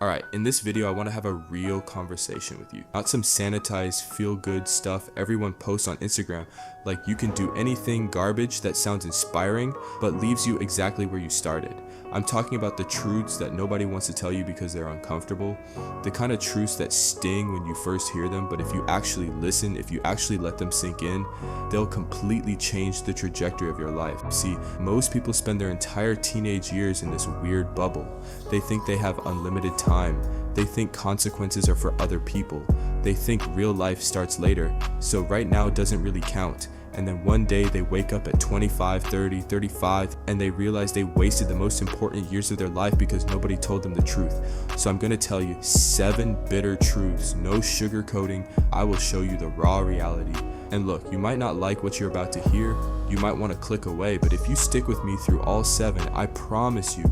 Alright, in this video I want to have a real conversation with you. Not some sanitized feel-good stuff everyone posts on Instagram, like you can do anything garbage that sounds inspiring but leaves you exactly where you started. I'm talking about the truths that nobody wants to tell you because they're uncomfortable, the kind of truths that sting when you first hear them, but if you actually listen, if you actually let them sink in, they'll completely change the trajectory of your life. See, most people spend their entire teenage years in this weird bubble. They think they have unlimited time. They think consequences are for other people. They think real life starts later, so right now doesn't really count. And then one day they wake up at 25, 30, 35, and they realize they wasted the most important years of their life because nobody told them the truth. So I'm gonna tell you 7 bitter truths, no sugarcoating. I will show you the raw reality. And look, you might not like what you're about to hear, you might want to click away, but if you stick with me through all 7, I promise you,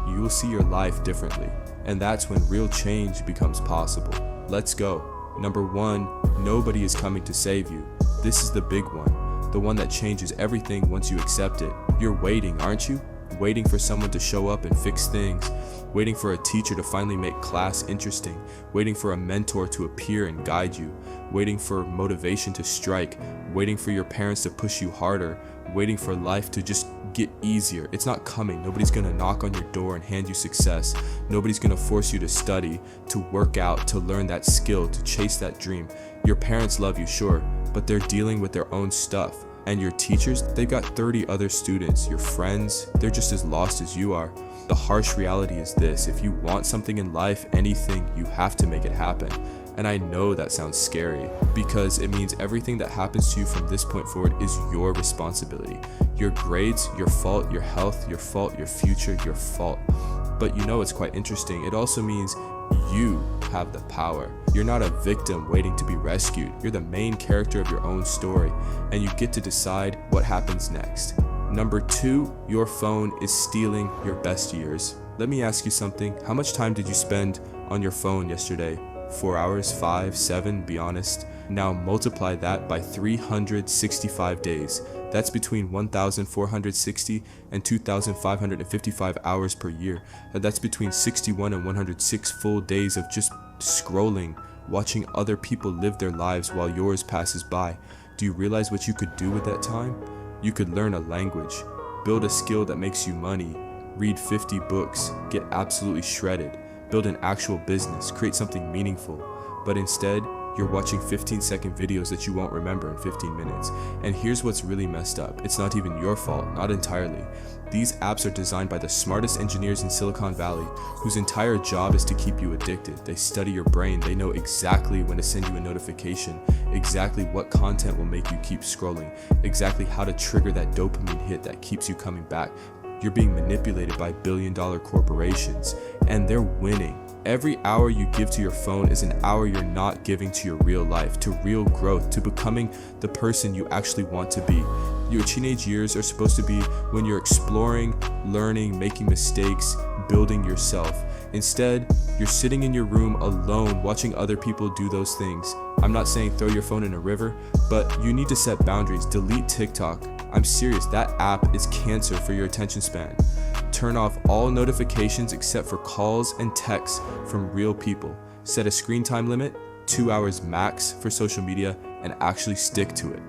you will see your life differently. And that's when real change becomes possible. Let's go. Number 1, nobody is coming to save you. This is the big one. The one that changes everything once you accept it. You're waiting, aren't you? Waiting for someone to show up and fix things. Waiting for a teacher to finally make class interesting. Waiting for a mentor to appear and guide you. Waiting for motivation to strike. Waiting for your parents to push you harder. Waiting for life to just get easier. It's not coming. Nobody's gonna knock on your door and hand you success. Nobody's gonna force you to study, to work out, to learn that skill, to chase that dream. Your parents love you, sure, but they're dealing with their own stuff. And your teachers, they've got 30 other students. Your friends, they're just as lost as you are. The harsh reality is this: if you want something in life, anything, you have to make it happen. And I know that sounds scary because it means everything that happens to you from this point forward is your responsibility. Your grades, your fault, your health, your fault, your future, your fault. But you know, it's quite interesting. It also means you have the power. You're not a victim waiting to be rescued. You're the main character of your own story, and you get to decide what happens next. Number 2, your phone is stealing your best years. Let me ask you something. How much time did you spend on your phone yesterday? 4 hours, 5, 7, be honest. Now multiply that by 365 days. That's between 1,460 and 2,555 hours per year. That's between 61 and 106 full days of just scrolling, watching other people live their lives while yours passes by. Do you realize what you could do with that time? You could learn a language, build a skill that makes you money, read 50 books, get absolutely shredded, build an actual business, create something meaningful. But instead, you're watching 15-second videos that you won't remember in 15 minutes. And here's what's really messed up. It's not even your fault, not entirely. These apps are designed by the smartest engineers in Silicon Valley, whose entire job is to keep you addicted. They study your brain. They know exactly when to send you a notification, exactly what content will make you keep scrolling, exactly how to trigger that dopamine hit that keeps you coming back. You're being manipulated by billion-dollar corporations, and they're winning. Every hour you give to your phone is an hour you're not giving to your real life, to real growth, to becoming the person you actually want to be. Your teenage years are supposed to be when you're exploring, learning, making mistakes, building yourself. Instead, you're sitting in your room alone watching other people do those things. I'm not saying throw your phone in a river, but you need to set boundaries. Delete TikTok. I'm serious, that app is cancer for your attention span. Turn off all notifications except for calls and texts from real people. Set a screen time limit, 2 hours max for social media, and actually stick to it.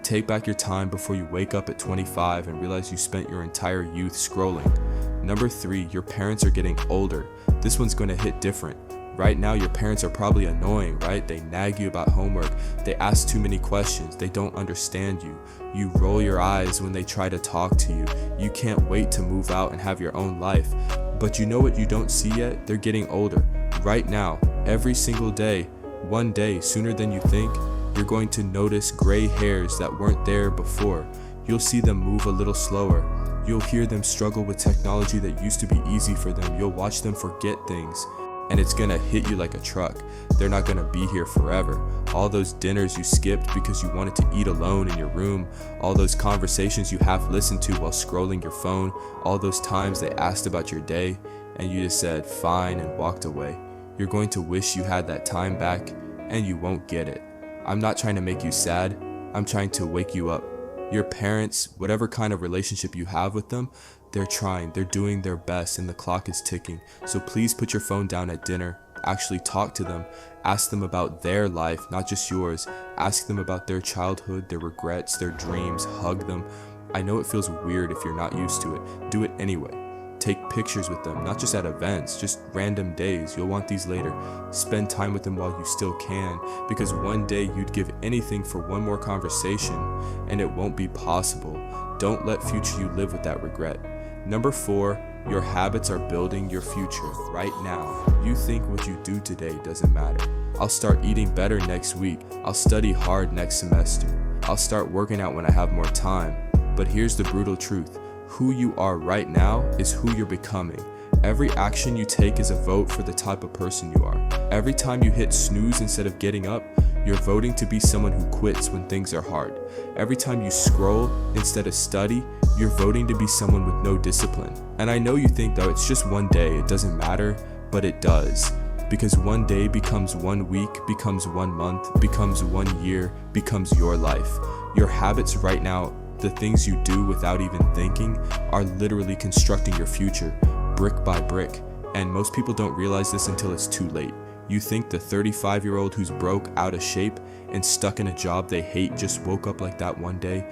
Take back your time before you wake up at 25 and realize you spent your entire youth scrolling. Number 3, your parents are getting older. This one's going to hit different. Right now, your parents are probably annoying, right? They nag you about homework. They ask too many questions. They don't understand you. You roll your eyes when they try to talk to you. You can't wait to move out and have your own life. But you know what you don't see yet? They're getting older. Right now, every single day, one day, sooner than you think, you're going to notice gray hairs that weren't there before. You'll see them move a little slower. You'll hear them struggle with technology that used to be easy for them. You'll watch them forget things. And it's gonna hit you like a truck. They're not gonna be here forever. All those dinners you skipped because you wanted to eat alone in your room, all those conversations you half listened to while scrolling your phone, all those times they asked about your day, and you just said fine and walked away. You're going to wish you had that time back, and you won't get it. I'm not trying to make you sad, I'm trying to wake you up. Your parents, whatever kind of relationship you have with them, they're trying, they're doing their best, and the clock is ticking. So please put your phone down at dinner. Actually talk to them. Ask them about their life, not just yours. Ask them about their childhood, their regrets, their dreams. Hug them. I know it feels weird if you're not used to it. Do it anyway. Take pictures with them, not just at events, just random days. You'll want these later. Spend time with them while you still can, because one day you'd give anything for one more conversation, and it won't be possible. Don't let future you live with that regret. Number 4, your habits are building your future right now. You think what you do today doesn't matter. I'll start eating better next week. I'll study hard next semester. I'll start working out when I have more time. But here's the brutal truth. Who you are right now is who you're becoming. Every action you take is a vote for the type of person you are. Every time you hit snooze instead of getting up, you're voting to be someone who quits when things are hard. Every time you scroll instead of study, you're voting to be someone with no discipline. And I know you think though it's just one day, it doesn't matter, but it does. Because one day becomes 1 week, becomes 1 month, becomes 1 year, becomes your life. Your habits right now, the things you do without even thinking, are literally constructing your future, brick by brick. And most people don't realize this until it's too late. You think the 35-year-old who's broke, out of shape, and stuck in a job they hate just woke up like that one day?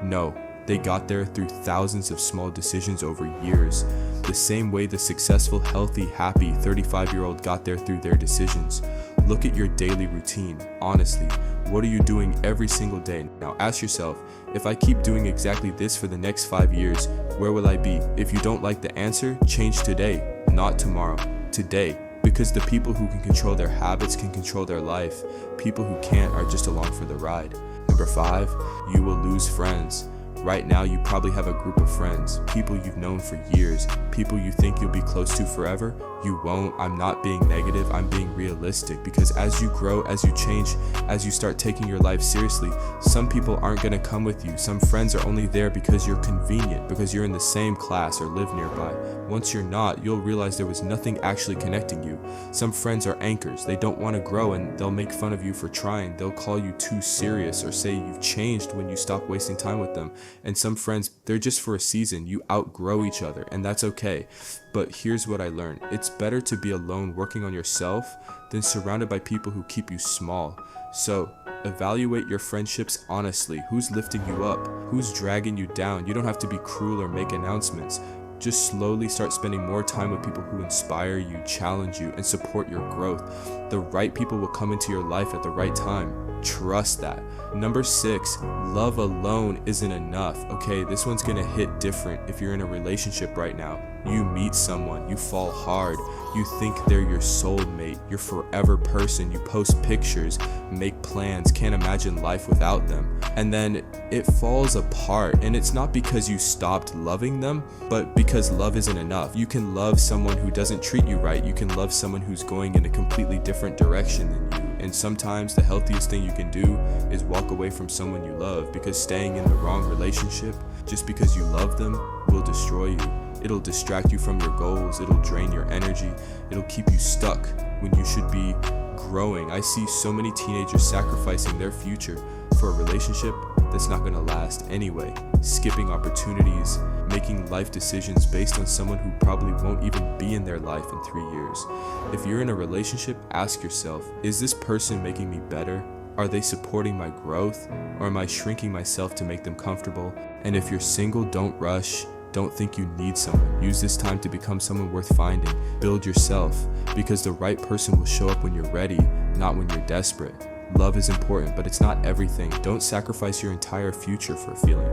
No, they got there through thousands of small decisions over years. The same way the successful, healthy, happy 35-year-old got there through their decisions. Look at your daily routine, honestly. What are you doing every single day? Now ask yourself, if I keep doing exactly this for the next 5 years, where will I be? If you don't like the answer, change today, not tomorrow. Today. Because the people who can control their habits can control their life. People who can't are just along for the ride. Number 5, you will lose friends. Right now, you probably have a group of friends, people you've known for years, people you think you'll be close to forever. You won't. I'm not being negative, I'm being realistic, because as you grow, as you change, as you start taking your life seriously, some people aren't going to come with you. Some friends are only there because you're convenient, because you're in the same class or live nearby. Once you're not, you'll realize there was nothing actually connecting you. Some friends are anchors. They don't want to grow and they'll make fun of you for trying. They'll call you too serious or say you've changed when you stop wasting time with them. And some friends, they're just for a season. You outgrow each other, and that's okay. But here's what I learned. It's better to be alone working on yourself than surrounded by people who keep you small. So evaluate your friendships honestly. Who's lifting you up? Who's dragging you down? You don't have to be cruel or make announcements. Just slowly start spending more time with people who inspire you, challenge you, and support your growth. The right people will come into your life at the right time. Trust that. Number 6, love alone isn't enough. Okay, this one's gonna hit different if you're in a relationship right now. You meet someone, you fall hard, you think they're your soulmate, your forever person, you post pictures, make plans, can't imagine life without them. And then it falls apart, and it's not because you stopped loving them, but because love isn't enough. You can love someone who doesn't treat you right, you can love someone who's going in a completely different direction than you. And sometimes the healthiest thing you can do is walk away from someone you love, because staying in the wrong relationship just because you love them will destroy you. It'll distract you from your goals, it'll drain your energy, it'll keep you stuck when you should be growing. I see so many teenagers sacrificing their future for a relationship that's not gonna last anyway, skipping opportunities, making life decisions based on someone who probably won't even be in their life in 3 years. If you're in a relationship, ask yourself, is this person making me better? Are they supporting my growth? Or am I shrinking myself to make them comfortable? And if you're single, don't rush. Don't think you need someone. Use this time to become someone worth finding. Build yourself, because the right person will show up when you're ready, not when you're desperate. Love is important, but it's not everything. Don't sacrifice your entire future for a feeling.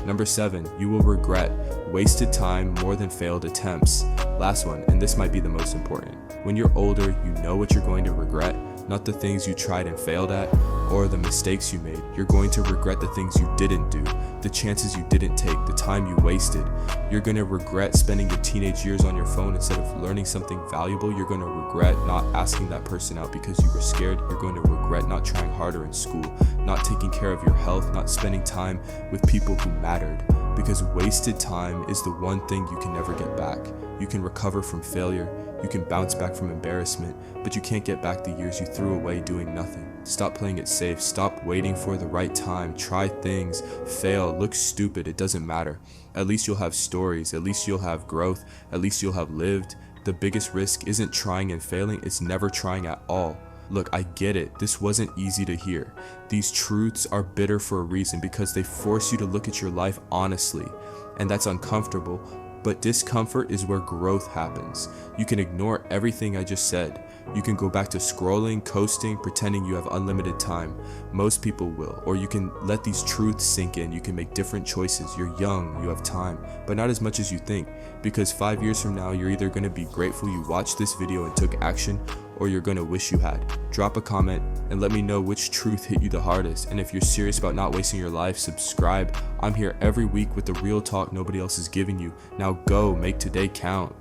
Number 7, you will regret wasted time more than failed attempts. Last one, and this might be the most important. When you're older, you know what you're going to regret, not the things you tried and failed at, or the mistakes you made. You're going to regret the things you didn't do, the chances you didn't take, the time you wasted. You're going to regret spending your teenage years on your phone instead of learning something valuable. You're going to regret not asking that person out because you were scared. You're going to regret not trying harder in school, not taking care of your health, not spending time with people who mattered. because wasted time is the one thing you can never get back. You can recover from failure, you can bounce back from embarrassment, but you can't get back the years you threw away doing nothing. Stop playing it safe, stop waiting for the right time, try things, fail, look stupid, it doesn't matter. At least you'll have stories, at least you'll have growth, at least you'll have lived. The biggest risk isn't trying and failing, it's never trying at all. Look, I get it, this wasn't easy to hear. These truths are bitter for a reason because they force you to look at your life honestly, and that's uncomfortable, but discomfort is where growth happens. You can ignore everything I just said. You can go back to scrolling, coasting, pretending you have unlimited time. Most people will. Or you can let these truths sink in. You can make different choices. You're young, you have time, but not as much as you think. Because 5 years from now, you're either going to be grateful you watched this video and took action, or you're going to wish you had. Drop a comment and let me know which truth hit you the hardest. And if you're serious about not wasting your life, subscribe. I'm here every week with the real talk nobody else is giving you. Now go, make today count.